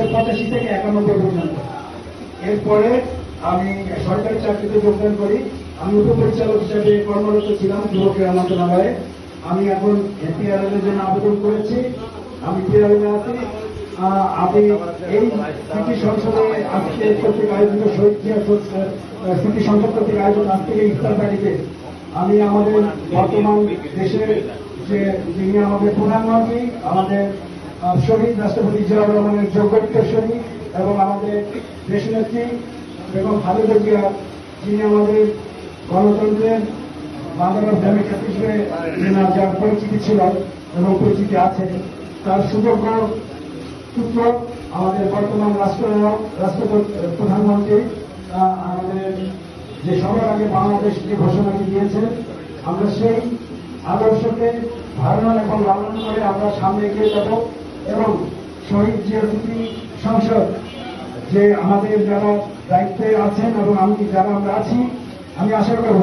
1985 থেকে 91 পর্যন্ত। এরপরে আমি সরকারি চাকরিতে যোগদান করি। আমি উপপরিচালক হিসেবে কর্মরত ছিলাম যুব ক্রীড়া মন্ত্রণালয়ে। আমি এখন পিআরএল এর জন্য আবেদন করেছি। আমি পিআরএল আছি। আমি এই স্মৃতি সংসদে আজকে কর্তৃক আয়োজিত শহীদ জিয়া স্মৃতি সংসদ কর্তৃক আয়োজিত আজকে ইফতার পার্টিতে আমি আমাদের বর্তমান দেশের যিনি আমাদের প্রধানমন্ত্রী, আমাদের শহীদ রাষ্ট্রপতি জিয়াউর রহমানের যোগ্য উত্তরসূরি এবং আমাদের দেশনেত্রী বেগম খালেদা জিয়া, যিনি আমাদের গণতন্ত্রের মাদার অফ ডেমোক্রেসি হিসেবে যার পরিচিতি ছিল এবং পরিচিতি আছে, তার সুযোগ্য পুত্র আমাদের বর্তমান প্রধানমন্ত্রী আমাদের যে সবার আগে বাংলাদেশ যে ঘোষণাটি দিয়েছেন, আমরা সেই আদর্শকে ধারণা এবং লালন করে আমরা সামনে এগিয়ে যাব এবং শহীদ জিয়া স্মৃতি সংসদ যে আমাদের যারা দায়িত্বে আছেন এবং যারা আমরা আছি, আমি আশা করব